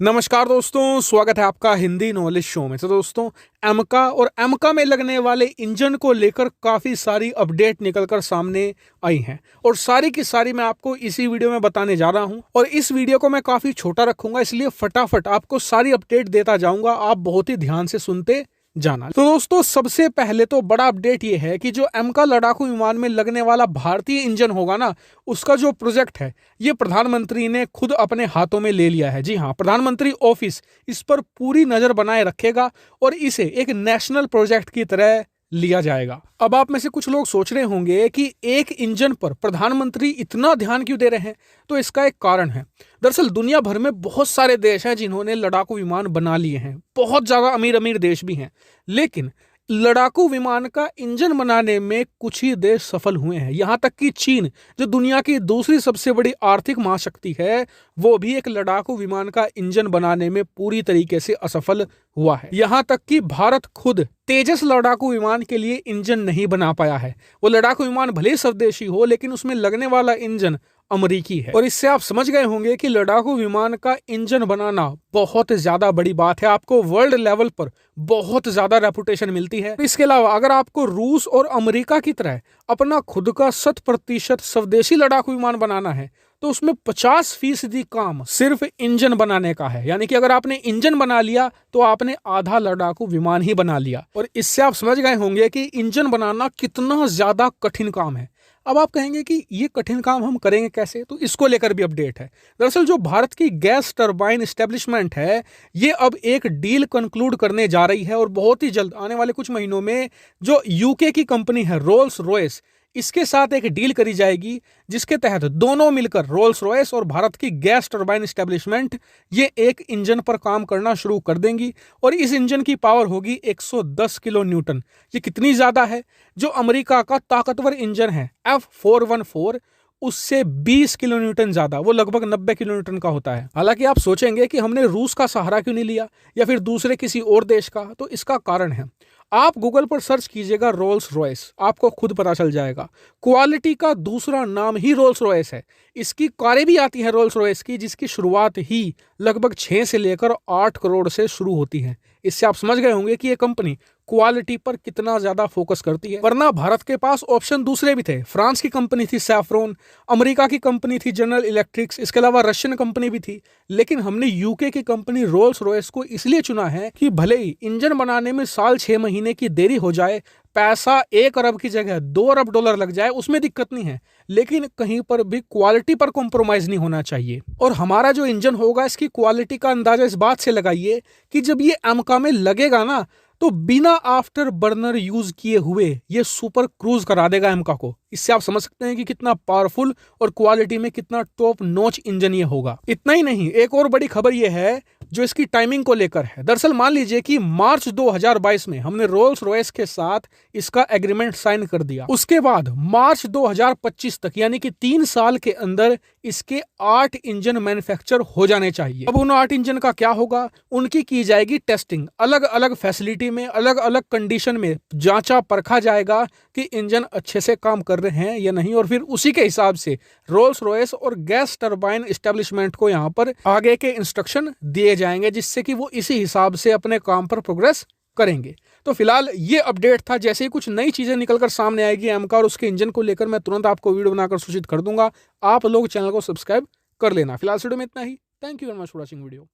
नमस्कार दोस्तों, स्वागत है आपका हिंदी नॉलेज शो में। तो दोस्तों, एमका में लगने वाले इंजन को लेकर काफ़ी सारी अपडेट निकलकर सामने आई हैं और सारी की सारी मैं आपको इसी वीडियो में बताने जा रहा हूं। और इस वीडियो को मैं काफ़ी छोटा रखूंगा, इसलिए फटाफट आपको सारी अपडेट देता जाऊंगा। आप बहुत ही ध्यान से सुनते जाना। तो दोस्तों, सबसे पहले तो बड़ा अपडेट ये है कि जो एमका लड़ाकू विमान में लगने वाला भारतीय इंजन होगा ना, उसका जो प्रोजेक्ट है ये प्रधानमंत्री ने खुद अपने हाथों में ले लिया है। जी हाँ, प्रधानमंत्री ऑफिस इस पर पूरी नजर बनाए रखेगा और इसे एक नेशनल प्रोजेक्ट की तरह लिया जाएगा। अब आप में से कुछ लोग सोच रहे होंगे कि एक इंजन पर प्रधानमंत्री इतना ध्यान क्यों दे रहे हैं। तो इसका एक कारण है। दरअसल दुनिया भर में बहुत सारे देश हैं जिन्होंने लड़ाकू विमान बना लिए हैं, बहुत ज्यादा अमीर अमीर देश भी हैं, लेकिन लड़ाकू विमान का इंजन बनाने में कुछ ही देश सफल हुए हैं। यहां तक कि चीन, जो दुनिया की दूसरी सबसे बड़ी आर्थिक महाशक्ति है, वो भी एक लड़ाकू विमान का इंजन बनाने में पूरी तरीके से असफल हुआ है। यहां तक कि भारत खुद तेजस लड़ाकू विमान के लिए इंजन नहीं बना पाया है। वो लड़ाकू विमान भले ही स्वदेशी हो, लेकिन उसमें लगने वाला इंजन अमेरिकी है। और इससे आप समझ गए होंगे कि लड़ाकू विमान का इंजन बनाना बहुत ज्यादा बड़ी बात है। आपको वर्ल्ड लेवल पर बहुत ज्यादा रेपुटेशन मिलती है। इसके अलावा अगर आपको रूस और अमेरिका की तरह अपना खुद का 100% स्वदेशी लड़ाकू विमान बनाना है, तो उसमें 50% काम सिर्फ इंजन बनाने का है। यानी कि अगर आपने इंजन बना लिया तो आपने आधा लड़ाकू विमान ही बना लिया। और इससे आप समझ गए होंगे कि इंजन बनाना कितना ज्यादा कठिन काम है। अब आप कहेंगे कि ये कठिन काम हम करेंगे कैसे, तो इसको लेकर भी अपडेट है। दरअसल जो भारत की गैस टरबाइन एस्टेब्लिशमेंट है, ये अब एक डील कंक्लूड करने जा रही है और बहुत ही जल्द आने वाले कुछ महीनों में जो यूके की कंपनी है रोल्स रॉयस, इसके साथ एक डील करी जाएगी, जिसके तहत दोनों मिलकर रोल्स रॉयस और भारत की गैस टरबाइन एस्टेब्लिशमेंट ये एक इंजन पर काम करना शुरू कर देंगी। और इस इंजन की पावर होगी 110 किलो न्यूटन। ये कितनी ज्यादा है। जो अमेरिका का ताकतवर इंजन है F414, उससे 20 किलो न्यूटन ज्यादा, वो लगभग 90 किलो न्यूटन का होता है। हालांकि आप सोचेंगे कि हमने रूस का सहारा क्यों नहीं लिया या फिर दूसरे किसी और देश का, तो इसका कारण है, आप गूगल पर सर्च कीजिएगा रोल्स रॉयस, आपको खुद पता चल जाएगा। क्वालिटी का दूसरा नाम ही रोल्स रॉयस है। इसकी कारें भी आती हैं रोल्स रॉयस की, जिसकी शुरुआत ही लगभग 6 से लेकर 8 करोड़ से शुरू होती है। इससे आप समझ गए होंगे कि यह कंपनी क्वालिटी पर कितना ज्यादा फोकस करती है। वरना भारत के पास ऑप्शन दूसरे भी थे। फ्रांस की कंपनी थी सैफ्रॉन, अमेरिका की कंपनी थी जनरल इलेक्ट्रिक्स, इसके अलावा रशियन कंपनी भी थी। लेकिन हमने यूके की कंपनी रोल्स रॉयस को इसलिए चुना है कि भले ही इंजन बनाने में साल 6 महीने की देरी हो जाए, पैसा 1 अरब की जगह $2 अरब लग जाए, उसमें दिक्कत नहीं है, लेकिन कहीं पर भी क्वालिटी पर कॉम्प्रोमाइज नहीं होना चाहिए। और हमारा जो इंजन होगा, इसकी क्वालिटी का अंदाजा इस बात से लगाइए कि जब ये एमका में लगेगा ना, तो बिना आफ्टर बर्नर यूज किए हुए ये सुपर क्रूज करा देगा एमका को। इससे आप समझ सकते हैं कि कितना पावरफुल और क्वालिटी में कितना टॉप नॉच इंजन ये होगा। इतना ही नहीं, एक और बड़ी खबर ये है जो इसकी टाइमिंग को लेकर है। दरअसल मान लीजिए कि मार्च 2022 में हमने रोल्स रॉयस के साथ इसका एग्रीमेंट साइन कर दिया। उसके बाद मार्च 2025 तक, यानी कि 3 साल के अंदर इसके 8 इंजन मैन्युफैक्चर हो जाने चाहिए। अब उन 8 इंजन का क्या होगा, उनकी की जाएगी टेस्टिंग। अलग अलग फैसिलिटी में, अलग अलग कंडीशन में जांचा परखा जाएगा कि इंजन अच्छे से काम कर रहे हैं या नहीं, और फिर उसी के हिसाब से रोल्स रॉयस और गैस टरबाइन एस्टेब्लिशमेंट को यहां पर आगे के इंस्ट्रक्शन दिए जाएंगे, जिससे कि वो इसी हिसाब से अपने काम पर प्रोग्रेस करेंगे। तो फिलहाल ये अपडेट था। जैसे ही कुछ नई चीजें निकलकर सामने आएगी एमका और उसके इंजन को लेकर, मैं तुरंत आपको वीडियो बनाकर सूचित कर दूंगा। आप लोग चैनल को सब्सक्राइब कर लेना। फिलहाल वीडियो में इतना ही। Thank you very much for watching video.